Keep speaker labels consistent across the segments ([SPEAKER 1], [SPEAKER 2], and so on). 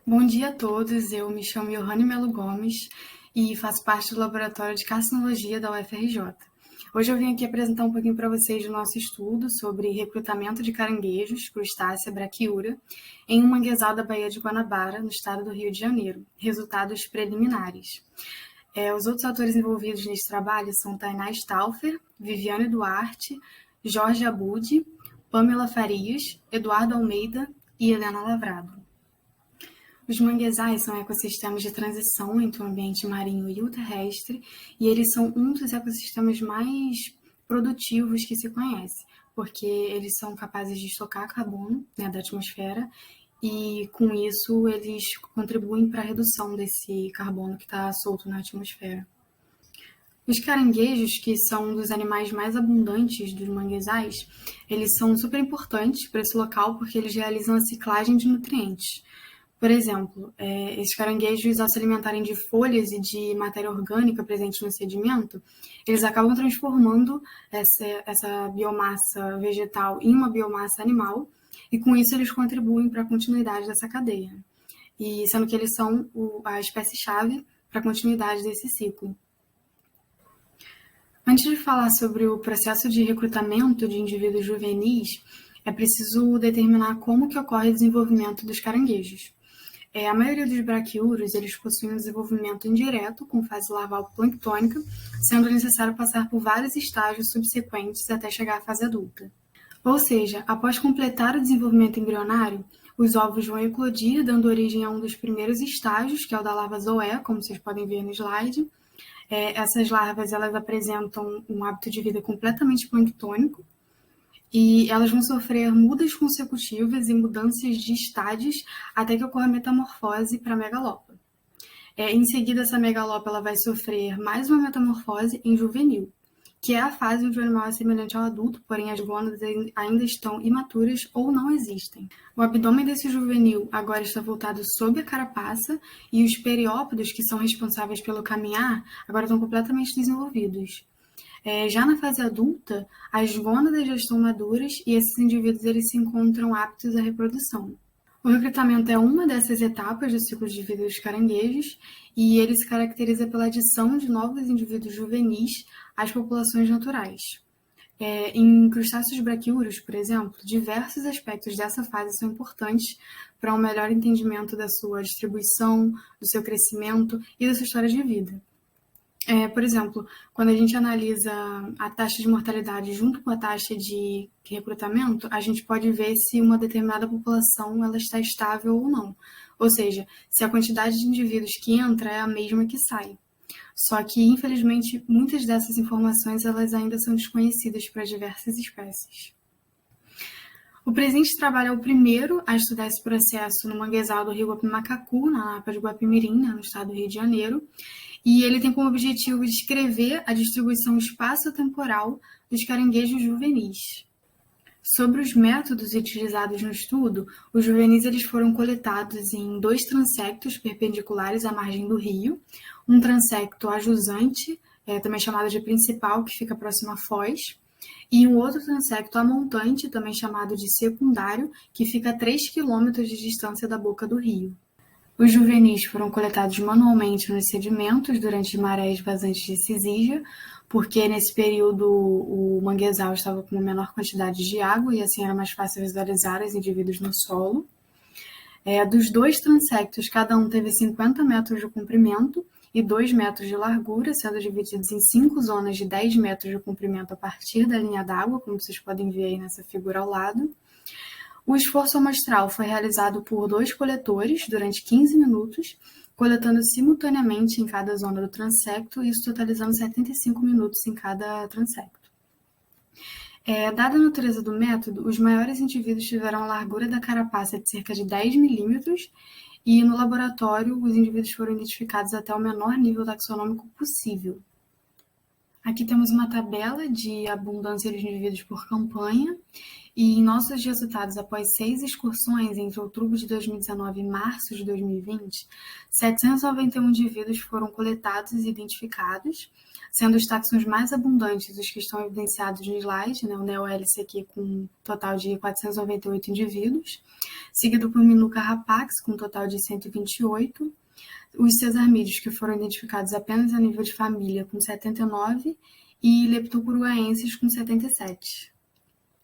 [SPEAKER 1] Bom dia a todos, eu me chamo Johanne Melo Gomes e faço parte do Laboratório de Carcinologia da UFRJ. Hoje eu vim aqui apresentar um pouquinho para vocês o nosso estudo sobre recrutamento de caranguejos, crustácea braquiura, em um manguezal da Baía de Guanabara, no estado do Rio de Janeiro. Resultados preliminares. Os outros autores envolvidos nesse trabalho são Tainá Stauffer, Viviane Duarte, Jorge Abud, Pamela Farias, Eduardo Almeida e Helena Lavrado. Os manguezais são ecossistemas de transição entre o ambiente marinho e o terrestre, e eles são um dos ecossistemas mais produtivos que se conhece, porque eles são capazes de estocar carbono, da atmosfera, e com isso eles contribuem para a redução desse carbono que está solto na atmosfera. Os caranguejos, que são um dos animais mais abundantes dos manguezais, eles são super importantes para esse local porque eles realizam a ciclagem de nutrientes. Por exemplo, esses caranguejos, ao se alimentarem de folhas e de matéria orgânica presente no sedimento, eles acabam transformando essa biomassa vegetal em uma biomassa animal, e com isso eles contribuem para a continuidade dessa cadeia, e sendo que eles são a espécie-chave para a continuidade desse ciclo. Antes de falar sobre o processo de recrutamento de indivíduos juvenis, é preciso determinar como que ocorre o desenvolvimento dos caranguejos. A maioria dos braquiúros, eles possuem um desenvolvimento indireto, com fase larval planctônica, sendo necessário passar por vários estágios subsequentes até chegar à fase adulta. Ou seja, após completar o desenvolvimento embrionário, os ovos vão eclodir, dando origem a um dos primeiros estágios, que é o da larva zoé, como vocês podem ver no slide. Essas larvas, elas apresentam um hábito de vida completamente planctônico, e elas vão sofrer mudas consecutivas e mudanças de estágios até que ocorra a metamorfose para a megalopa. Em seguida, essa megalopa ela vai sofrer mais uma metamorfose em juvenil, que é a fase onde o animal é semelhante ao adulto, porém as gônadas ainda estão imaturas ou não existem. O abdômen desse juvenil agora está voltado sob a carapaça, e os periópodos, que são responsáveis pelo caminhar, agora estão completamente desenvolvidos. Já na fase adulta, as gônadas já estão maduras e esses indivíduos eles se encontram aptos à reprodução. O recrutamento é uma dessas etapas do ciclo de vida dos caranguejos, e ele se caracteriza pela adição de novos indivíduos juvenis às populações naturais. Em crustáceos braquiúros, por exemplo, diversos aspectos dessa fase são importantes para um melhor entendimento da sua distribuição, do seu crescimento e da sua história de vida. Por exemplo, quando a gente analisa a taxa de mortalidade junto com a taxa de recrutamento, a gente pode ver se uma determinada população ela está estável ou não. Ou seja, se a quantidade de indivíduos que entra é a mesma que sai. Só que, infelizmente, muitas dessas informações elas ainda são desconhecidas para diversas espécies. O presente trabalho é o primeiro a estudar esse processo no manguezal do rio Guapimacacu, na Lapa de Guapimirim, no estado do Rio de Janeiro, e ele tem como objetivo descrever a distribuição espaço-temporal dos caranguejos juvenis. Sobre os métodos utilizados no estudo, os juvenis eles foram coletados em 2 transectos perpendiculares à margem do rio, um transecto ajusante, também chamado de principal, que fica próximo à foz, e um outro transecto amontante, também chamado de secundário, que fica a 3 quilômetros de distância da boca do rio. Os juvenis foram coletados manualmente nos sedimentos durante marés vazantes de Cisígia, porque nesse período o manguezal estava com uma menor quantidade de água e assim era mais fácil visualizar os indivíduos no solo. Dos 2 transectos, cada um teve 50 metros de comprimento e 2 metros de largura, sendo divididos em 5 zonas de 10 metros de comprimento a partir da linha d'água, como vocês podem ver aí nessa figura ao lado. O esforço amostral foi realizado por 2 coletores durante 15 minutos, coletando simultaneamente em cada zona do transecto, isso totalizando 75 minutos em cada transecto. Dada a natureza do método, os maiores indivíduos tiveram a largura da carapaça de cerca de 10 milímetros, e no laboratório os indivíduos foram identificados até o menor nível taxonômico possível. Aqui temos uma tabela de abundância de indivíduos por campanha, e em nossos resultados, após 6 excursões entre outubro de 2019 e março de 2020, 791 indivíduos foram coletados e identificados, sendo os táxons mais abundantes os que estão evidenciados no slide, né, o Neo-hélice aqui com um total de 498 indivíduos, seguido por Minuca rapax, com um total de 128, os cesarmídeos, que foram identificados apenas a nível de família, com 79, e leptocuruaenses, com 77.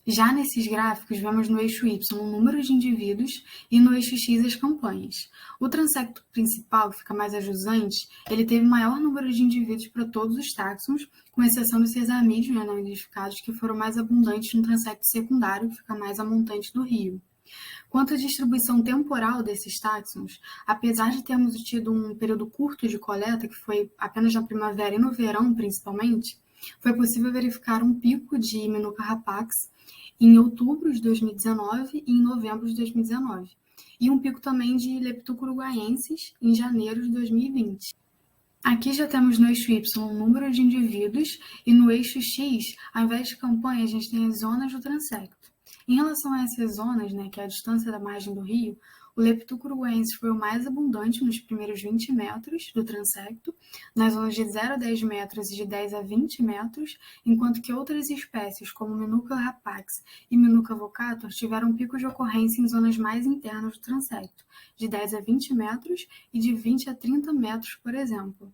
[SPEAKER 1] Já nesses gráficos, vemos no eixo Y o número de indivíduos e no eixo X as campanhas. O transecto principal, que fica mais ajusante, ele teve maior número de indivíduos para todos os táxons, com exceção dos cesarmídeos, não identificados, que foram mais abundantes no transecto secundário, que fica mais a montante do rio. Quanto à distribuição temporal desses táxons, apesar de termos tido um período curto de coleta, que foi apenas na primavera e no verão, principalmente, foi possível verificar um pico de Minuca rapax em outubro de 2019 e em novembro de 2019, e um pico também de leptocuruaenses em janeiro de 2020. Aqui já temos no eixo Y o número de indivíduos e no eixo X, ao invés de campanha, a gente tem as zonas do transecto. Em relação a essas zonas, né, que é a distância da margem do rio, o leptocuruensis foi o mais abundante nos primeiros 20 metros do transecto, nas zonas de 0 a 10 metros e de 10 a 20 metros, enquanto que outras espécies, como Minuca rapax e Minuca vocator, tiveram picos de ocorrência em zonas mais internas do transecto, de 10 a 20 metros e de 20 a 30 metros, por exemplo.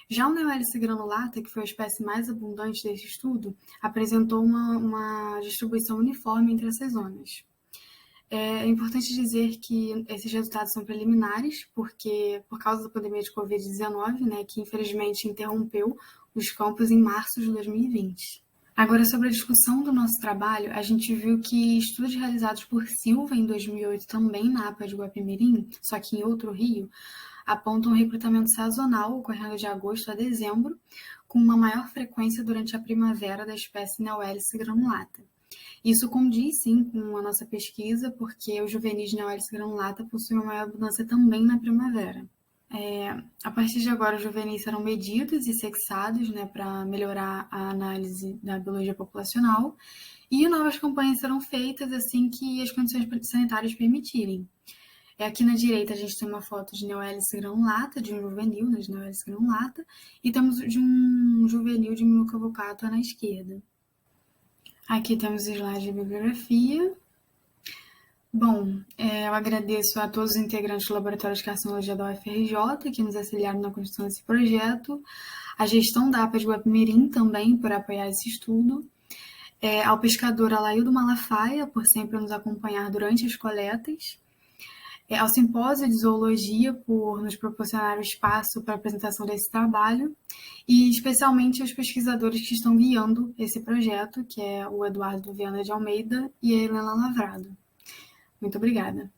[SPEAKER 1] Já o Neo-hélice granulata, que foi a espécie mais abundante desse estudo, apresentou uma distribuição uniforme entre essas zonas. É importante dizer que esses resultados são preliminares, porque por causa da pandemia de Covid-19, né, que infelizmente interrompeu os campos em março de 2020. Agora, sobre a discussão do nosso trabalho, a gente viu que estudos realizados por Silva em 2008, também na APA de Guapimirim, só que em outro rio, apontam um recrutamento sazonal ocorrendo de agosto a dezembro, com uma maior frequência durante a primavera da espécie Neo-hélice granulata. Isso condiz, sim, com a nossa pesquisa, porque os juvenis de Neo-hélice granulata possuem uma maior abundância também na primavera. A partir de agora, os juvenis serão medidos e sexados, né, para melhorar a análise da biologia populacional, e novas campanhas serão feitas assim que as condições sanitárias permitirem. Aqui na direita a gente tem uma foto de Neo-hélice granulata, de um juvenil, né, de Neo-hélice granulata, e temos de um juvenil de Minuca vocator na esquerda. Aqui temos o slide de bibliografia. Bom, eu agradeço a todos os integrantes do Laboratório de Carcinologia da UFRJ que nos auxiliaram na construção desse projeto, a gestão da APA de Guapimirim também por apoiar esse estudo, ao pescador Alaildo Malafaia por sempre nos acompanhar durante as coletas, ao Simpósio de Zoologia por nos proporcionar o espaço para a apresentação desse trabalho, e especialmente aos pesquisadores que estão guiando esse projeto, que é o Eduardo Viana de Almeida e a Helena Lavrado. Muito obrigada.